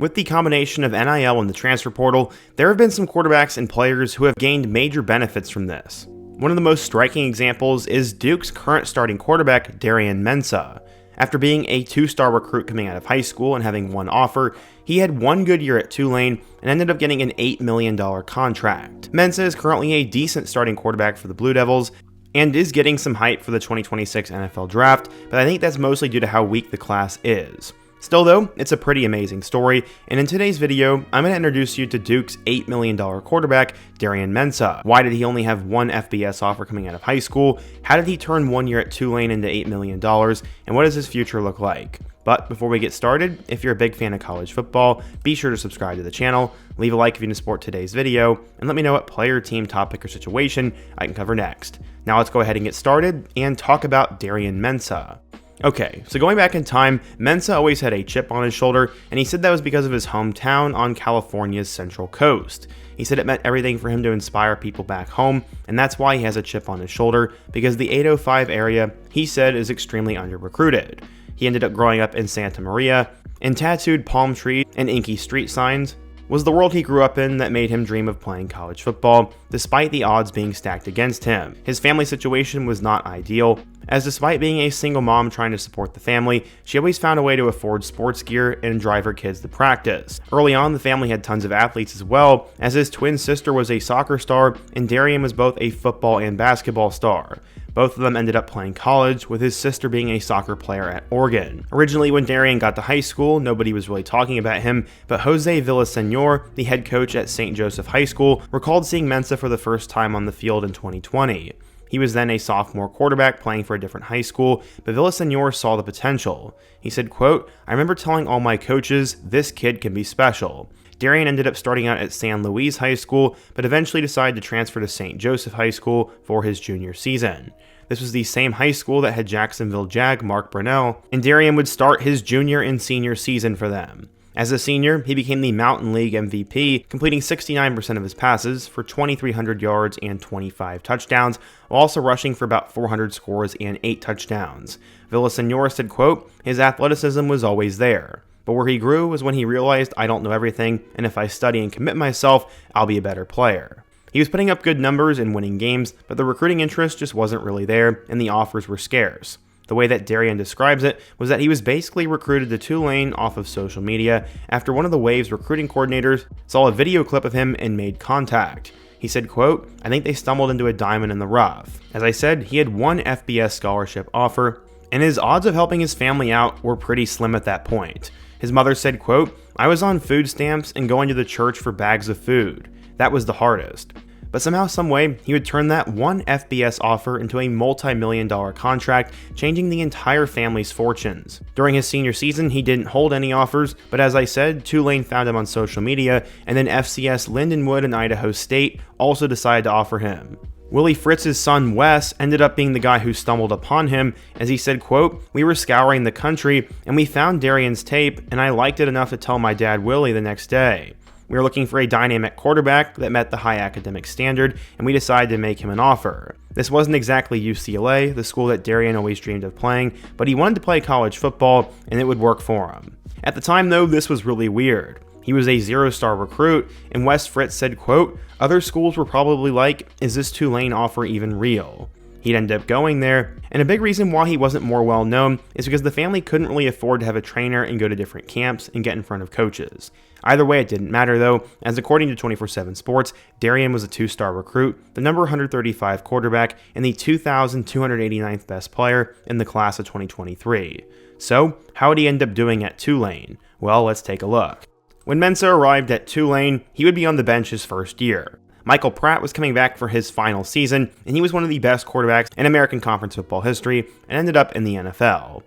With the combination of NIL and the transfer portal, there have been some quarterbacks and players who have gained major benefits from this. One of the most striking examples is Duke's current starting quarterback, Darian Mensah. After being a 2-star recruit coming out of high school and having one offer, he had one good year at Tulane and ended up getting an $8 million contract. Mensah is currently a decent starting quarterback for the Blue Devils and is getting some hype for the 2026 NFL Draft, but I think that's mostly due to how weak the class is. Still though, it's a pretty amazing story, and in today's video, I'm going to introduce you to Duke's $8 million quarterback, Darian Mensah. Why did he only have one FBS offer coming out of high school? How did he turn 1 year at Tulane into $8 million? And what does his future look like? But before we get started, if you're a big fan of college football, be sure to subscribe to the channel, leave a like if you support today's video, and let me know what player, team, topic, or situation I can cover next. Now let's go ahead and get started and talk about Darian Mensah. Okay, so going back in time, Mensah always had a chip on his shoulder, and he said that was because of his hometown on California's Central Coast. He said it meant everything for him to inspire people back home, and that's why he has a chip on his shoulder, because the 805 area, he said, is extremely under-recruited. He ended up growing up in Santa Maria, and tattooed palm trees and inky street signs was the world he grew up in that made him dream of playing college football, despite the odds being stacked against him. His family situation was not ideal, as despite being a single mom trying to support the family, she always found a way to afford sports gear and drive her kids to practice. Early on, the family had tons of athletes as well, as his twin sister was a soccer star and Darien was both a football and basketball star. Both of them ended up playing college, with his sister being a soccer player at Oregon. Originally, when Darien got to high school, nobody was really talking about him, but Jose Villaseñor, the head coach at St. Joseph High School, recalled seeing Mensah for the first time on the field in 2020. He was then a sophomore quarterback playing for a different high school, but Villaseñor saw the potential. He said, quote, "I remember telling all my coaches, this kid can be special." Darien ended up starting out at San Luis High School, but eventually decided to transfer to St. Joseph High School for his junior season. This was the same high school that had Jacksonville Jag Mark Brunell, and Darien would start his junior and senior season for them. As a senior, he became the Mountain League MVP, completing 69% of his passes for 2,300 yards and 25 touchdowns, while also rushing for about 400 scores and 8 touchdowns. Villaseñor said, quote, "His athleticism was always there. But where he grew was when he realized I don't know everything, and if I study and commit myself, I'll be a better player." He was putting up good numbers and winning games, but the recruiting interest just wasn't really there, and the offers were scarce. The way that Darien describes it was that he was basically recruited to Tulane off of social media after one of the Wave's recruiting coordinators saw a video clip of him and made contact. He said, quote, "I think they stumbled into a diamond in the rough." As I said, he had one FBS scholarship offer, and his odds of helping his family out were pretty slim at that point. His mother said, quote, "I was on food stamps and going to the church for bags of food. That was the hardest." But somehow, someway, he would turn that one FBS offer into a multi-million-dollar contract, changing the entire family's fortunes. During his senior season, he didn't hold any offers, but as I said, Tulane found him on social media, and then FCS Lindenwood and Idaho State also decided to offer him. Willie Fritz's son Wes ended up being the guy who stumbled upon him, as he said, quote, "We were scouring the country, and we found Darian's tape, and I liked it enough to tell my dad Willie the next day. We were looking for a dynamic quarterback that met the high academic standard, and we decided to make him an offer. This wasn't exactly UCLA, the school that Darien always dreamed of playing, but he wanted to play college football, and it would work for him. At the time, though, this was really weird. He was a 0-star recruit, and Wes Fritz said, quote, "Other schools were probably like, is this Tulane offer even real?" He'd end up going there, and a big reason why he wasn't more well known is because the family couldn't really afford to have a trainer and go to different camps and get in front of coaches. Either way, it didn't matter though, as according to 24/7 Sports, Darien was a 2-star recruit, the number 135 quarterback, and the 2,289th best player in the class of 2023. So, how did he end up doing at Tulane? Well, let's take a look. When Mensah arrived at Tulane, he would be on the bench his first year. Michael Pratt was coming back for his final season, and he was one of the best quarterbacks in American Conference football history and ended up in the NFL.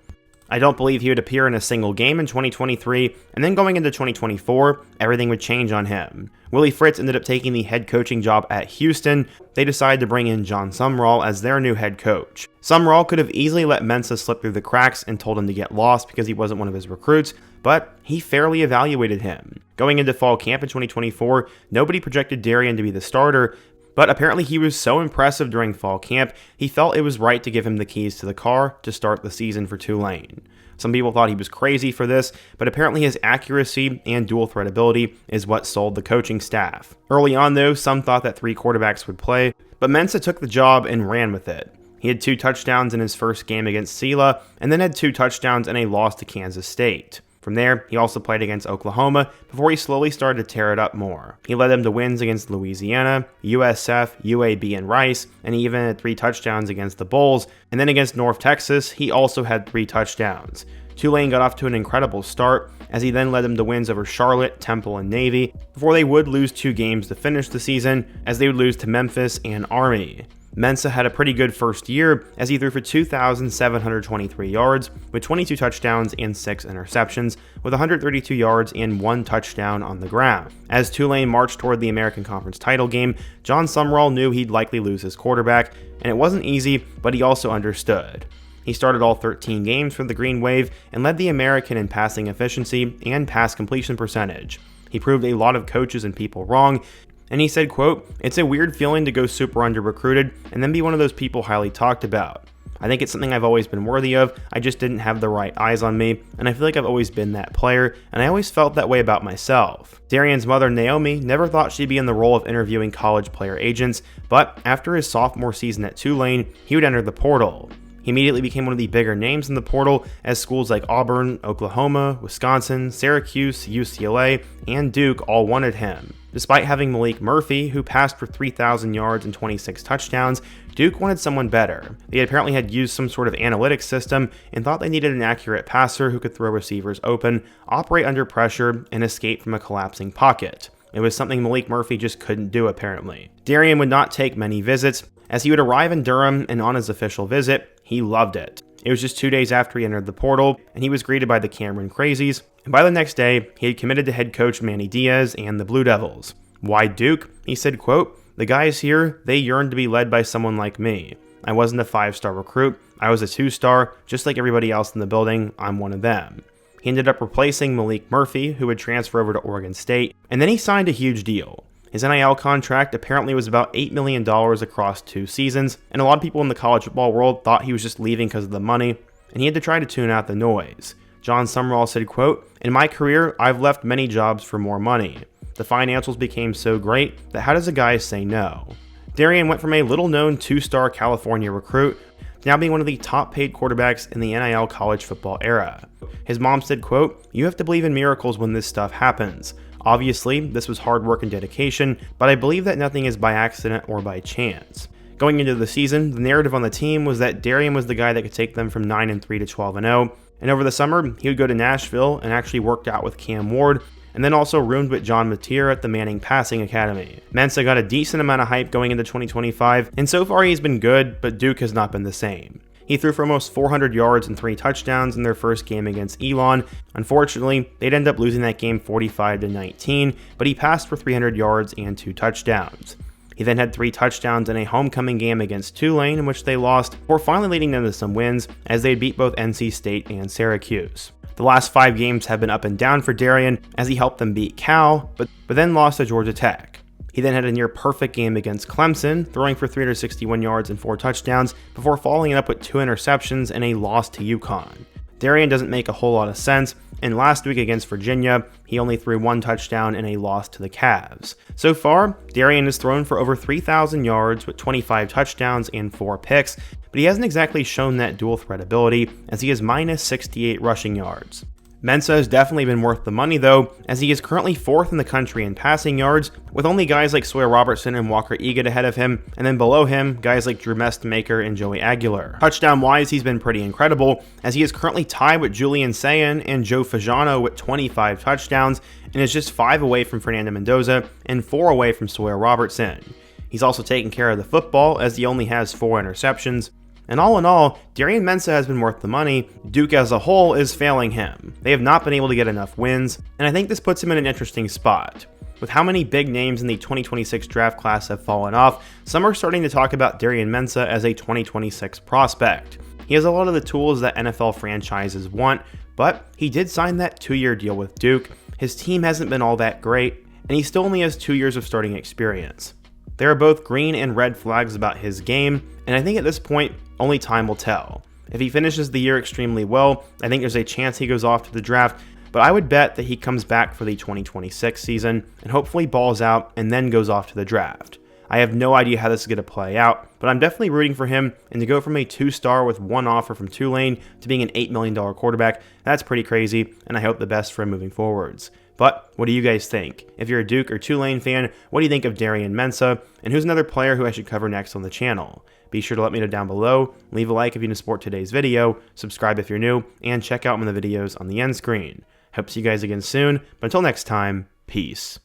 I don't believe he would appear in a single game in 2023, and then going into 2024, everything would change on him. Willie Fritz ended up taking the head coaching job at Houston. They decided to bring in John Sumrall as their new head coach. Sumrall could have easily let Mensah slip through the cracks and told him to get lost because he wasn't one of his recruits, but he fairly evaluated him. Going into fall camp in 2024, nobody projected Darien to be the starter, but apparently he was so impressive during fall camp, he felt it was right to give him the keys to the car to start the season for Tulane. Some people thought he was crazy for this, but apparently his accuracy and dual threat ability is what sold the coaching staff. Early on though, some thought that 3 quarterbacks would play, but Mensah took the job and ran with it. He had 2 touchdowns in his first game against Sela, and then had 2 touchdowns in a loss to Kansas State. From there, he also played against Oklahoma before he slowly started to tear it up more. He led them to wins against Louisiana, USF, UAB, and Rice, and he even had 3 touchdowns against the Bulls, and then against North Texas, he also had 3 touchdowns. Tulane got off to an incredible start, as he then led them to wins over Charlotte, Temple, and Navy, before they would lose 2 games to finish the season, as they would lose to Memphis and Army. Mensah had a pretty good first year, as he threw for 2,723 yards, with 22 touchdowns and 6 interceptions, with 132 yards and 1 touchdown on the ground. As Tulane marched toward the American Conference title game, John Sumrall knew he'd likely lose his quarterback, and it wasn't easy, but he also understood. He started all 13 games for the Green Wave and led the American in passing efficiency and pass completion percentage. He proved a lot of coaches and people wrong, and he said, quote, "It's a weird feeling to go super under-recruited and then be one of those people highly talked about. I think it's something I've always been worthy of, I just didn't have the right eyes on me, and I feel like I've always been that player, and I always felt that way about myself." Darian's mother, Naomi, never thought she'd be in the role of interviewing college player agents, but after his sophomore season at Tulane, he would enter the portal. He immediately became one of the bigger names in the portal, as schools like Auburn, Oklahoma, Wisconsin, Syracuse, UCLA, and Duke all wanted him. Despite having Malik Murphy, who passed for 3,000 yards and 26 touchdowns, Duke wanted someone better. They apparently had used some sort of analytics system and thought they needed an accurate passer who could throw receivers open, operate under pressure, and escape from a collapsing pocket. It was something Malik Murphy just couldn't do, apparently. Darien would not take many visits, as he would arrive in Durham, and on his official visit, he loved it. It was just 2 days after he entered the portal, and he was greeted by the Cameron Crazies, and by the next day, he had committed to head coach Manny Diaz and the Blue Devils. Why Duke? He said, quote, "The guys here, they yearned to be led by someone like me. I wasn't a 5-star recruit, I was a 2-star, just like everybody else in the building, I'm one of them." He ended up replacing Malik Murphy, who would transfer over to Oregon State, and then he signed a huge deal. His NIL contract apparently was about $8 million across 2 seasons, and a lot of people in the college football world thought he was just leaving because of the money, and he had to try to tune out the noise. John Sumrall said, quote, "In my career, I've left many jobs for more money. The financials became so great that how does a guy say no?" Darien went from a little-known 2-star California recruit to now being one of the top-paid quarterbacks in the NIL college football era. His mom said, quote, "You have to believe in miracles when this stuff happens. Obviously, this was hard work and dedication, but I believe that nothing is by accident or by chance." Going into the season, the narrative on the team was that Darien was the guy that could take them from 9-3 to 12-0, and over the summer, he would go to Nashville and actually worked out with Cam Ward, and then also roomed with John Mateer at the Manning Passing Academy. Mensah got a decent amount of hype going into 2025, and so far he's been good, but Duke has not been the same. He threw for almost 400 yards and 3 touchdowns in their first game against Elon. Unfortunately, they'd end up losing that game 45-19, but he passed for 300 yards and 2 touchdowns. He then had 3 touchdowns in a homecoming game against Tulane, in which they lost, before finally leading them to some wins, as they beat both NC State and Syracuse. The last 5 games have been up and down for Darien, as he helped them beat Cal, but then lost to Georgia Tech. He then had a near-perfect game against Clemson, throwing for 361 yards and 4 touchdowns, before following it up with 2 interceptions and a loss to UConn. Darien doesn't make a whole lot of sense, and last week against Virginia, he only threw 1 touchdown and a loss to the Cavs. So far, Darien has thrown for over 3,000 yards with 25 touchdowns and 4 picks, but he hasn't exactly shown that dual threat ability, as he is minus 68 rushing yards. Mensah has definitely been worth the money though, as he is currently 4th in the country in passing yards, with only guys like Sawyer Robertson and Walker Egan ahead of him, and then below him, guys like Drew Mestmaker and Joey Aguilar. Touchdown-wise, he's been pretty incredible, as he is currently tied with Julian Sayin and Joe Fagiano with 25 touchdowns, and is just 5 away from Fernando Mendoza and 4 away from Sawyer Robertson. He's also taking care of the football, as he only has 4 interceptions. And all in all, Darian Mensah has been worth the money. Duke as a whole is failing him. They have not been able to get enough wins, and I think this puts him in an interesting spot. With how many big names in the 2026 draft class have fallen off, some are starting to talk about Darian Mensah as a 2026 prospect. He has a lot of the tools that NFL franchises want, but he did sign that 2-year deal with Duke. His team hasn't been all that great, and he still only has 2 years of starting experience. There are both green and red flags about his game, and I think at this point, only time will tell. If he finishes the year extremely well, I think there's a chance he goes off to the draft, but I would bet that he comes back for the 2026 season and hopefully balls out and then goes off to the draft. I have no idea how this is going to play out, but I'm definitely rooting for him, and to go from a 2-star with one offer from Tulane to being an $8 million quarterback, that's pretty crazy, and I hope the best for him moving forwards. But what do you guys think? If you're a Duke or Tulane fan, what do you think of Darian Mensah, and who's another player who I should cover next on the channel? Be sure to let me know down below, leave a like if you want to support today's video, subscribe if you're new, and check out one of the videos on the end screen. Hope to see you guys again soon, but until next time, peace.